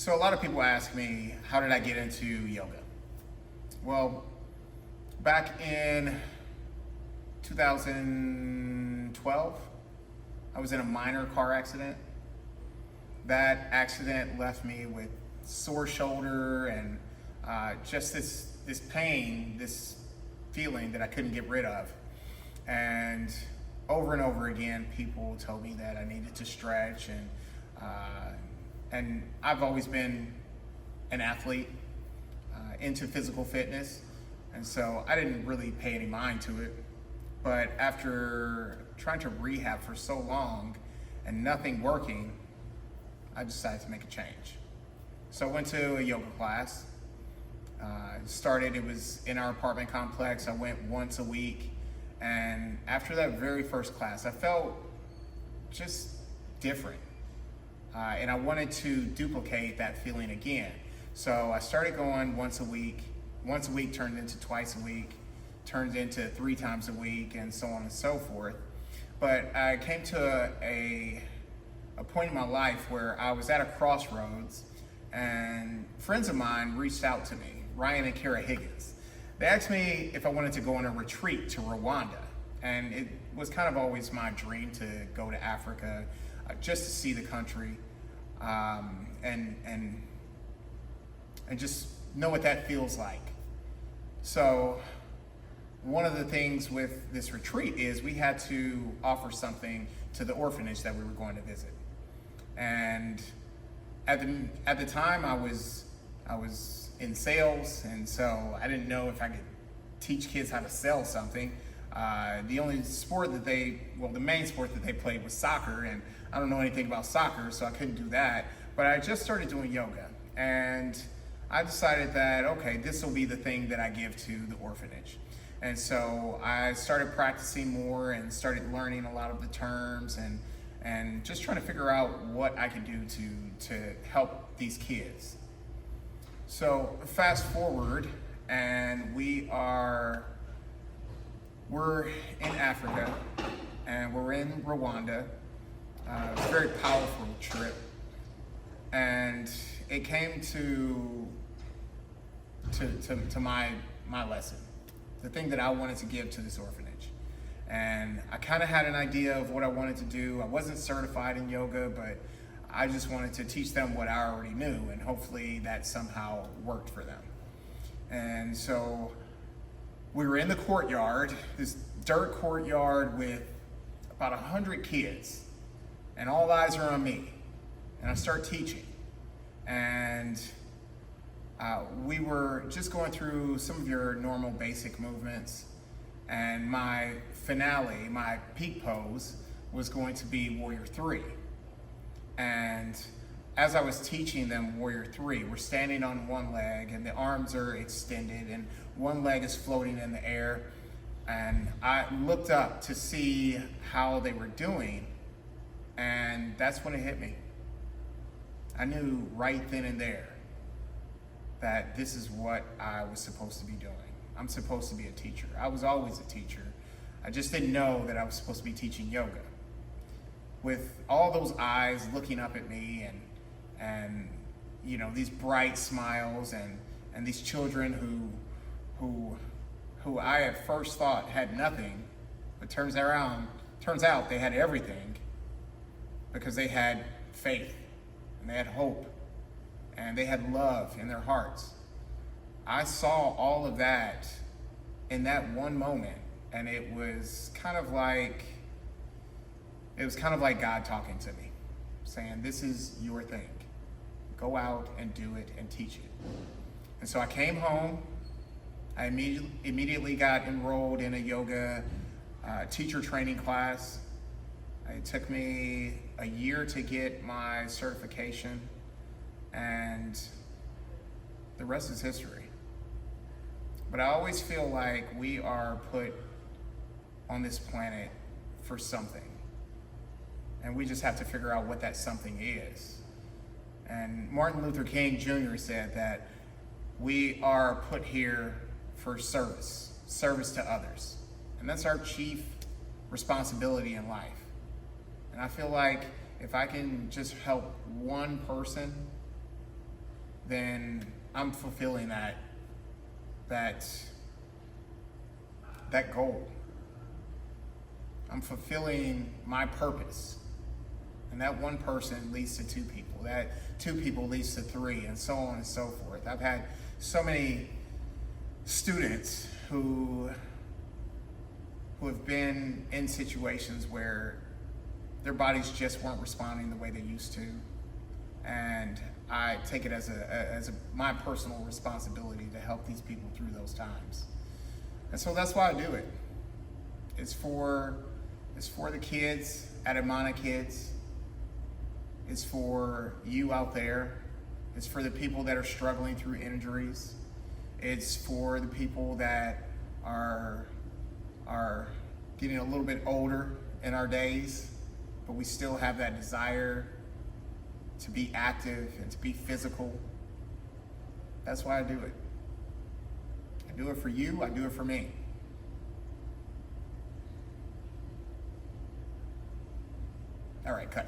So a lot of people ask me, how did I get into yoga? Well, back in 2012, I was in a minor car accident. That accident left me with sore shoulder and just this pain, this feeling that I couldn't get rid of. And over again, people told me that I needed to stretch, and I've always been an athlete, into physical fitness, and so I didn't really pay any mind to it. But after trying to rehab for so long and nothing working, I decided to make a change. So I went to a yoga class. It was in our apartment complex. I went once a week, and after that very first class, I felt just different. And I wanted to duplicate that feeling again. So I started going once a week. Once a week turned into twice a week, turned into 3 times a week, and so on and so forth. But I came to a point in my life where I was at a crossroads, and friends of mine reached out to me, Ryan and Kara Higgins. They asked me if I wanted to go on a retreat to Rwanda. And it was kind of always my dream to go to Africa, just to see the country, and just know what that feels like. So one of the things with this retreat is we had to offer something to the orphanage that we were going to visit. And at the time I was in sales, and so I didn't know if I could teach kids how to sell something. The only sport that the main sport that they played was soccer, and I don't know anything about soccer, so I couldn't do that. But I just started doing yoga, and I decided that, okay, this will be the thing that I give to the orphanage. And so I started practicing more and started learning a lot of the terms, and just trying to figure out what I could do to help these kids. So fast forward, and we're in Africa, and we're in Rwanda. It was a very powerful trip, and it came to my lesson, the thing that I wanted to give to this orphanage. And I kind of had an idea of what I wanted to do. I wasn't certified in yoga, but I just wanted to teach them what I already knew, and hopefully that somehow worked for them. And so we were in the courtyard, this dirt courtyard with about 100 kids, and all eyes are on me. And I start teaching. And we were just going through some of your normal basic movements. And my finale, my peak pose, was going to be Warrior 3. And as I was teaching them Warrior 3, we're standing on one leg and the arms are extended and one leg is floating in the air. And I looked up to see how they were doing, and that's when it hit me. I knew right then and there that this is what I was supposed to be doing. I'm supposed to be a teacher. I was always a teacher. I just didn't know that I was supposed to be teaching yoga. With all those eyes looking up at me, and you know, these bright smiles, and these children who I at first thought had nothing, but turns out they had everything, because they had faith, and they had hope, and they had love in their hearts. I saw all of that in that one moment, and it was kind of like God talking to me, saying, this is your thing. Go out and do it and teach it. And so I came home. I immediately got enrolled in a yoga teacher training class. It took me a year to get my certification, and the rest is history. But I always feel like we are put on this planet for something, and we just have to figure out what that something is. And Martin Luther King Jr. said that we are put here for service to others. And that's our chief responsibility in life. And I feel like if I can just help one person, then I'm fulfilling that goal. I'm fulfilling my purpose. And that one person leads to two people. That two people leads to three, and so on and so forth. I've had so many students who have been in situations where their bodies just weren't responding the way they used to. And I take it as my personal responsibility to help these people through those times. And so that's why I do it. It's for the kids at Admana Kids. It's for you out there. It's for the people that are struggling through injuries. It's for the people that are getting a little bit older in our days, but we still have that desire to be active and to be physical. That's why I do it. I do it for you, I do it for me. All right, cut.